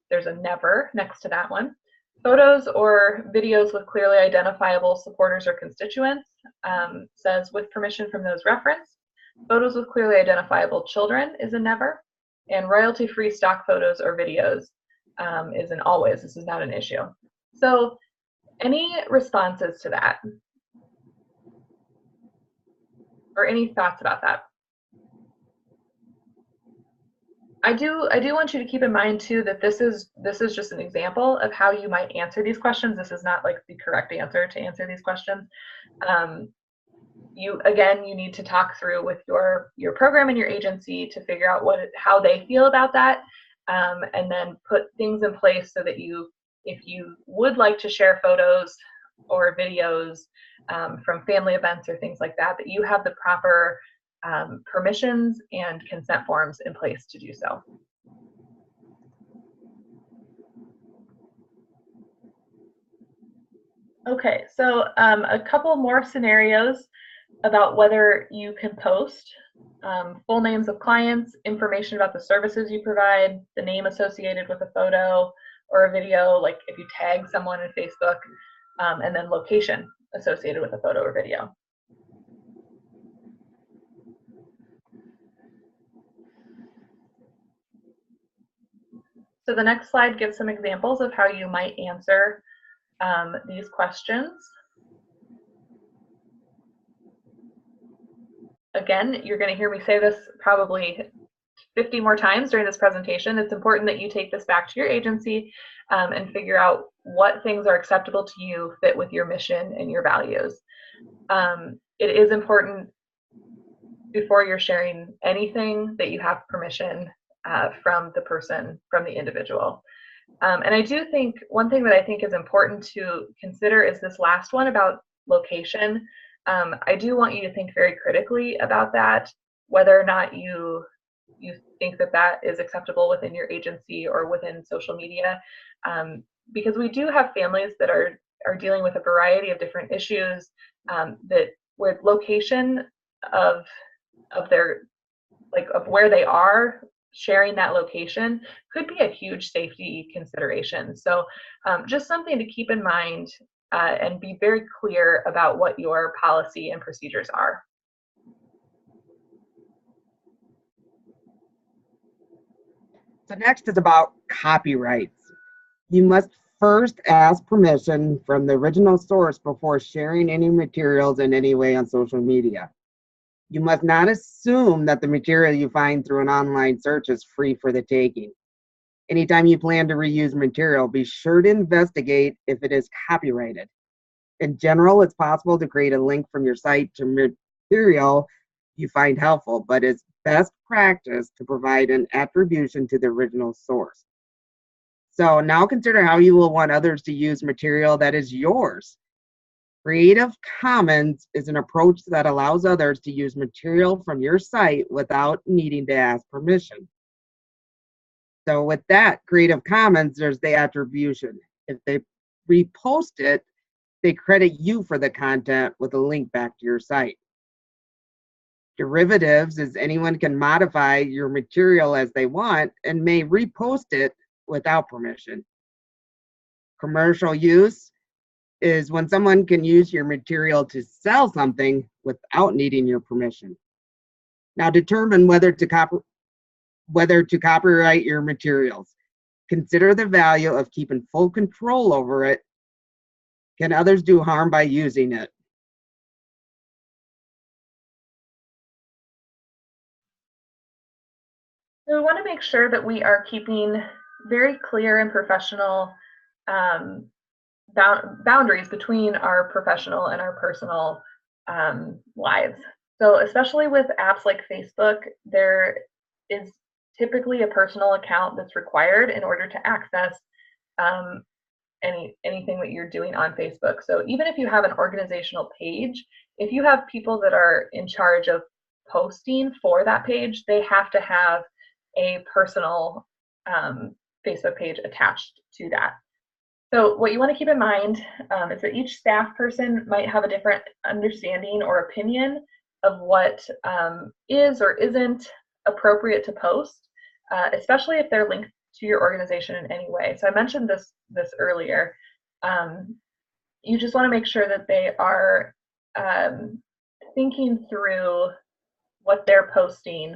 There's a never next to that one. Photos or videos with clearly identifiable supporters or constituents, says with permission from those referenced. Photos with clearly identifiable children is a never. And royalty-free stock photos or videos is an always. This is not an issue. So any responses to that? Or any thoughts about that? I do want you to keep in mind too that this is just an example of how you might answer these questions. This is not like the correct answer to answer these questions. You need to talk through with your program and your agency to figure out how they feel about that, and then put things in place so that if you would like to share photos or videos from family events or things like that, that you have the proper permissions and consent forms in place to do so. Okay, so a couple more scenarios about whether you can post full names of clients, information about the services you provide, the name associated with a photo or a video, like if you tag someone in Facebook, and then location associated with a photo or video. So the next slide gives some examples of how you might answer these questions. Again, you're going to hear me say this probably 50 more times during this presentation. It's important that you take this back to your agency and figure out what things are acceptable to you, fit with your mission and your values. It is important before you're sharing anything that you have permission from the individual. And I do think one thing that I think is important to consider is this last one about location. I do want you to think very critically about that, whether or not you think that is acceptable within your agency or within social media, because we do have families that are dealing with a variety of different issues, where location of where they are, sharing that location could be a huge safety consideration. So just something to keep in mind and be very clear about what your policy and procedures are. So next is about copyrights. You must first ask permission from the original source before sharing any materials in any way on social media. You must not assume that the material you find through an online search is free for the taking. Anytime you plan to reuse material, be sure to investigate if it is copyrighted. In general, it's possible to create a link from your site to material you find helpful, but it's best practice to provide an attribution to the original source. So now consider how you will want others to use material that is yours. Creative Commons is an approach that allows others to use material from your site without needing to ask permission. So with that, Creative Commons, there's the attribution. If they repost it, they credit you for the content with a link back to your site. Derivatives is anyone can modify your material as they want and may repost it without permission. Commercial use is when someone can use your material to sell something without needing your permission. Now determine whether to copyright your materials. Consider the value of keeping full control over it. Can others do harm by using it? So we want to make sure that we are keeping very clear and professional boundaries between our professional and our personal lives. So especially with apps like Facebook, there is typically a personal account that's required in order to access um, anything that you're doing on Facebook. So even if you have an organizational page, if you have people that are in charge of posting for that page, they have to have a personal Facebook page attached to that. So what you want to keep in mind is that each staff person might have a different understanding or opinion of what is or isn't appropriate to post, especially if they're linked to your organization in any way. So I mentioned this earlier. You just want to make sure that they are thinking through what they're posting,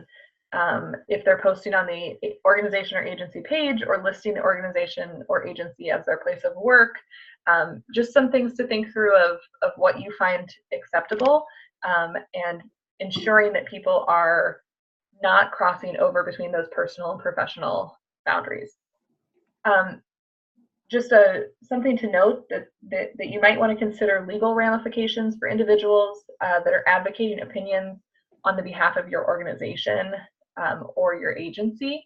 if they're posting on the organization or agency page or listing the organization or agency as their place of work. Just some things to think through of what you find acceptable, and ensuring that people are not crossing over between those personal and professional boundaries. Just something to note that you might want to consider legal ramifications for individuals that are advocating opinions on the behalf of your organization or your agency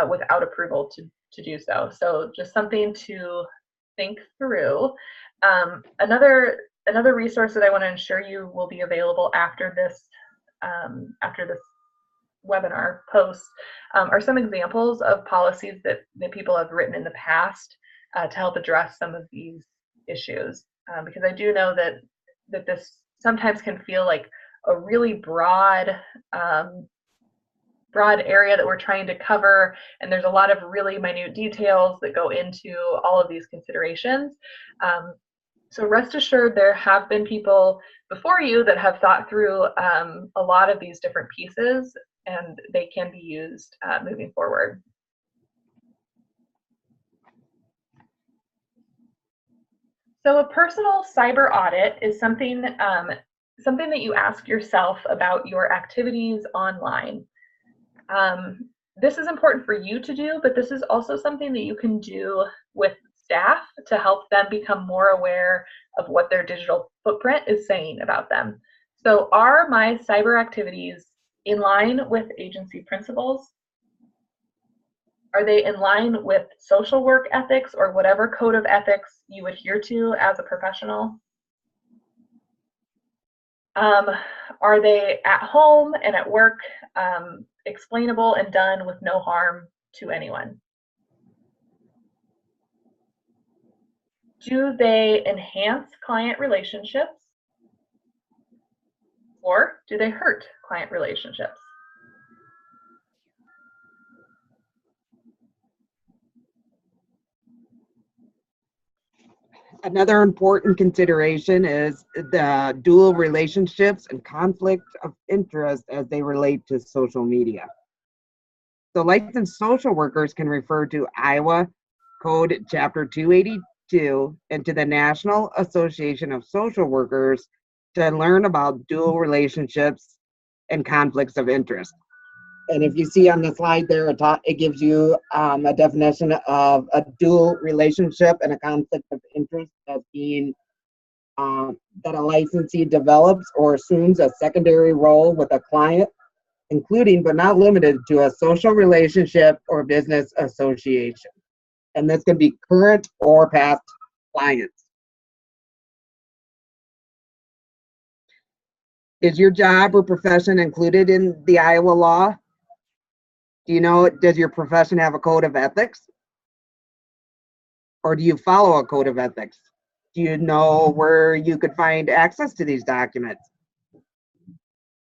without approval to do so. So just something to think through. Another resource that I want to ensure you will be available after this webinar posts are some examples of policies that people have written in the past to help address some of these issues, because I do know that this sometimes can feel like a really broad area that we're trying to cover, and there's a lot of really minute details that go into all of these considerations. So rest assured there have been people before you that have thought through a lot of these different pieces, and they can be used moving forward. So a personal cyber audit is something that you ask yourself about your activities online. This is important for you to do, but this is also something that you can do with staff to help them become more aware of what their digital footprint is saying about them. So are my cyber activities in line with agency principles? Are they in line with social work ethics or whatever code of ethics you adhere to as a professional? Are they at home and at work explainable and done with no harm to anyone? Do they enhance client relationships, or do they hurt client relationships? Another important consideration is the dual relationships and conflict of interest as they relate to social media. So licensed social workers can refer to Iowa Code Chapter 282 and to the National Association of Social Workers to learn about dual relationships and conflicts of interest. And if you see on the slide there, it gives you a definition of a dual relationship and a conflict of interest as being that a licensee develops or assumes a secondary role with a client, including but not limited to a social relationship or business association. And this can be current or past clients. Is your job or profession included in the Iowa law? Do you know, does your profession have a code of ethics? Or do you follow a code of ethics? Do you know where you could find access to these documents?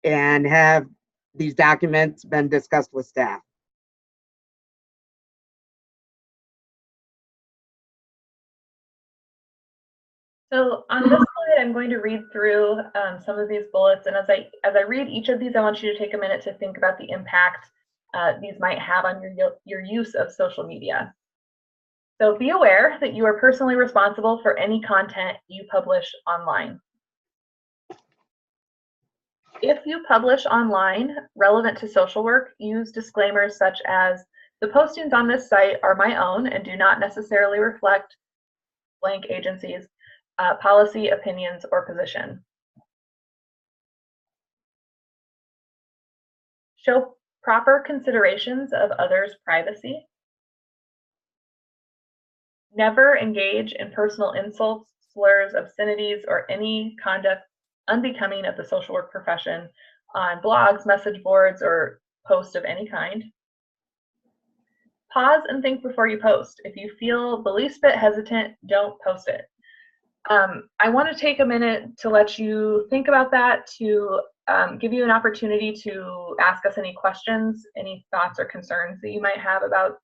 And have these documents been discussed with staff? So on this slide, I'm going to read through some of these bullets, and as I read each of these, I want you to take a minute to think about the impact these might have on your use of social media. So be aware that you are personally responsible for any content you publish online. If you publish online relevant to social work, use disclaimers such as, the postings on this site are my own and do not necessarily reflect blank agencies, policy, opinions, or position. Show proper considerations of others' privacy. Never engage in personal insults, slurs, obscenities, or any conduct unbecoming of the social work profession on blogs, message boards, or posts of any kind. Pause and think before you post. If you feel the least bit hesitant, don't post it. I want to take a minute to let you think about that, to give you an opportunity to ask us any questions, any thoughts or concerns that you might have about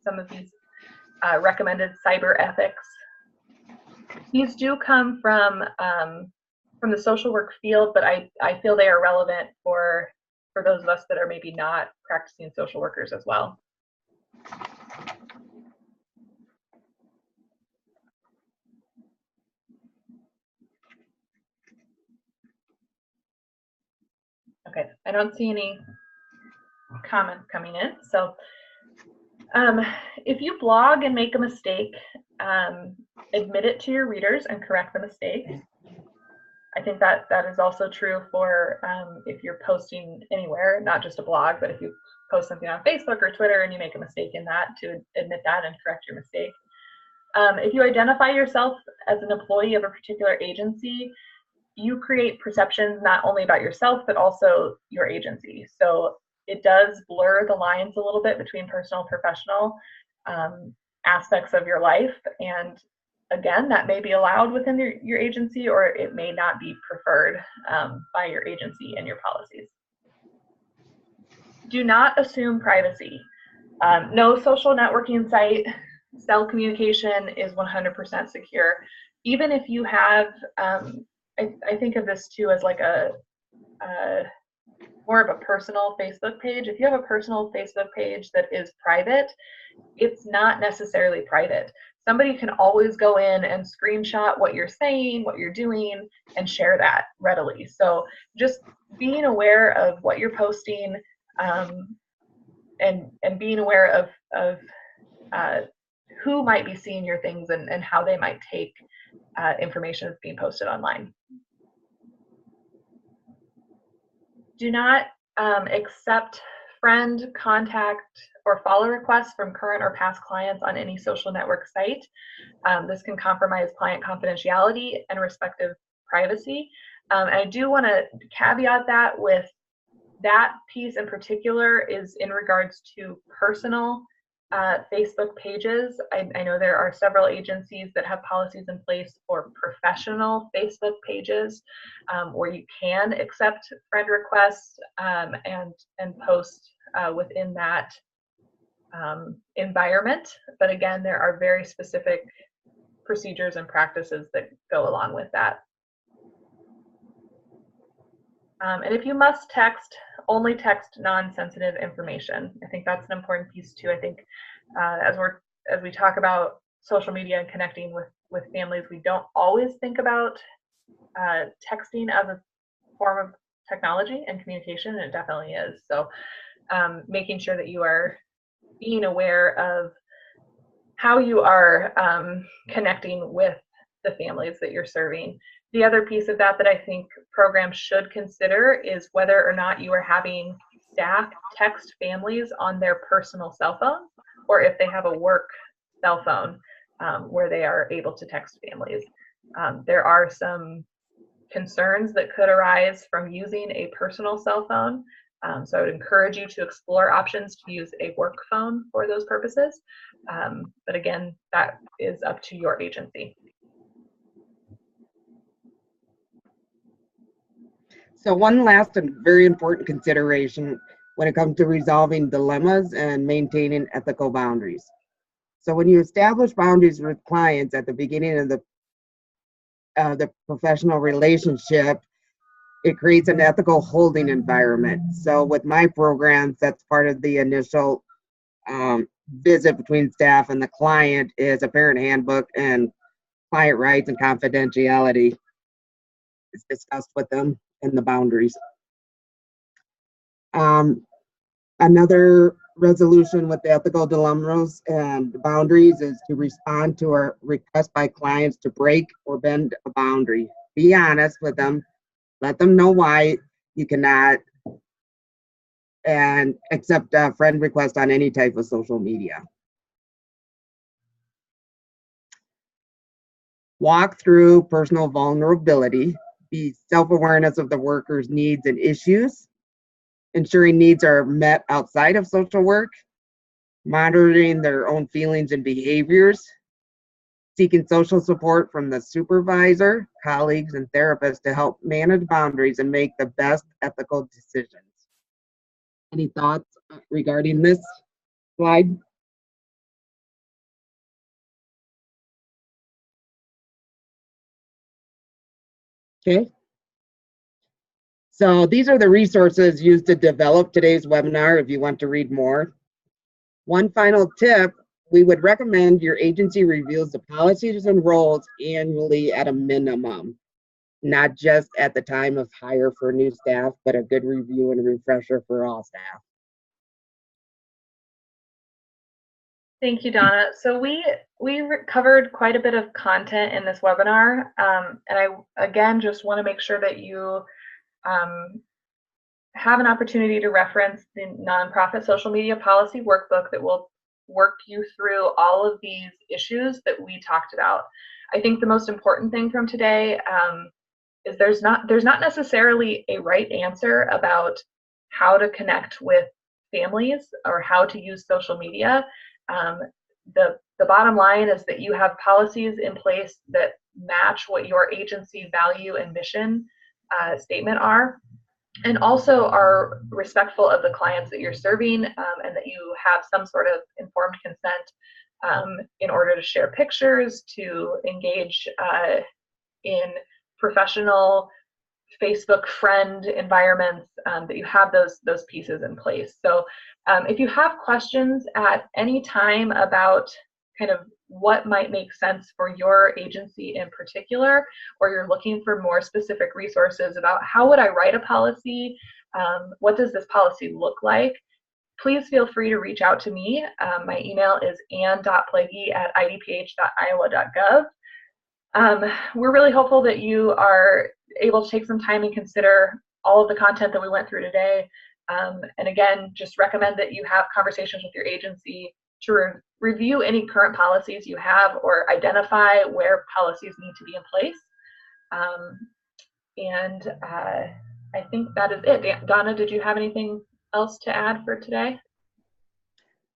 some of these recommended cyber ethics. These do come from the social work field, but I feel they are relevant for those of us that are maybe not practicing social workers as well. Okay, I don't see any comments coming in. So if you blog and make a mistake, admit it to your readers and correct the mistake. I think that is also true for if you're posting anywhere, not just a blog, but if you post something on Facebook or Twitter and you make a mistake in that, to admit that and correct your mistake. If you identify yourself as an employee of a particular agency, you create perceptions not only about yourself, but also your agency. So it does blur the lines a little bit between personal and professional aspects of your life. And again, that may be allowed within your agency, or it may not be preferred by your agency and your policies. Do not assume privacy. No social networking site, cell communication is 100% secure. Even if you have, I think of this too as like a more of a personal Facebook page. If you have a personal Facebook page that is private, it's not necessarily private. Somebody can always go in and screenshot what you're saying, what you're doing, and share that readily. So just being aware of what you're posting, and being aware of who might be seeing your things and how they might take information that's being posted online. Do not accept friend, contact, or follow requests from current or past clients on any social network site. This can compromise client confidentiality and respective privacy. And I do want to caveat that with that piece in particular is in regards to personal Facebook pages. I know there are several agencies that have policies in place for professional Facebook pages where you can accept friend requests and post within that environment. But again, there are very specific procedures and practices that go along with that. And if you must text, only text non-sensitive information. I think that's an important piece too. I think as we talk about social media and connecting with families, we don't always think about texting as a form of technology and communication, and it definitely is. So making sure that you are being aware of how you are connecting with the families that you're serving. The other piece of that I think programs should consider is whether or not you are having staff text families on their personal cell phone, or if they have a work cell phone where they are able to text families. There are some concerns that could arise from using a personal cell phone. So I would encourage you to explore options to use a work phone for those purposes. But again, that is up to your agency. So one last and very important consideration when it comes to resolving dilemmas and maintaining ethical boundaries. So when you establish boundaries with clients at the beginning of the professional relationship, it creates an ethical holding environment. So with my programs, that's part of the initial visit between staff and the client is a parent handbook, and client rights and confidentiality is discussed with them and the boundaries. Another resolution with the ethical dilemmas and boundaries is to respond to a request by clients to break or bend a boundary. Be honest with them. Let them know why you cannot and accept a friend request on any type of social media. Walk through personal vulnerability, be self-awareness of the worker's needs and issues, ensuring needs are met outside of social work, monitoring their own feelings and behaviors, seeking social support from the supervisor, colleagues, and therapists to help manage boundaries and make the best ethical decisions. Any thoughts regarding this slide? Okay. So these are the resources used to develop today's webinar if you want to read more. One final tip, we would recommend your agency reviews the policies and roles annually at a minimum, not just at the time of hire for new staff, but a good review and refresher for all staff. Thank you, Donna. So we covered quite a bit of content in this webinar, and I again just want to make sure that you have an opportunity to reference the nonprofit social media policy workbook that will work you through all of these issues that we talked about. I think the most important thing from today is there's not necessarily a right answer about how to connect with families or how to use social media. The bottom line is that you have policies in place that match what your agency value and mission statement are, and also are respectful of the clients that you're serving, and that you have some sort of informed consent in order to share pictures, to engage in professional Facebook friend environments, that you have those pieces in place. So if you have questions at any time about kind of what might make sense for your agency in particular, or you're looking for more specific resources about how would I write a policy, what does this policy look like, please feel free to reach out to me. My email is ann.plagy@idph.iowa.gov. We're really hopeful that you are able to take some time and consider all of the content that we went through today. And again, just recommend that you have conversations with your agency to review any current policies you have or identify where policies need to be in place. I think that is it. Donna, did you have anything else to add for today?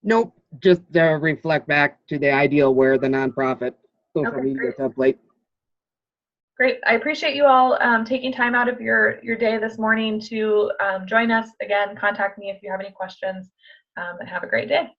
Nope, just reflect back to the ideal where the nonprofit social media template. Great. I appreciate you all taking time out of your day this morning to join us. Again, contact me if you have any questions, and have a great day.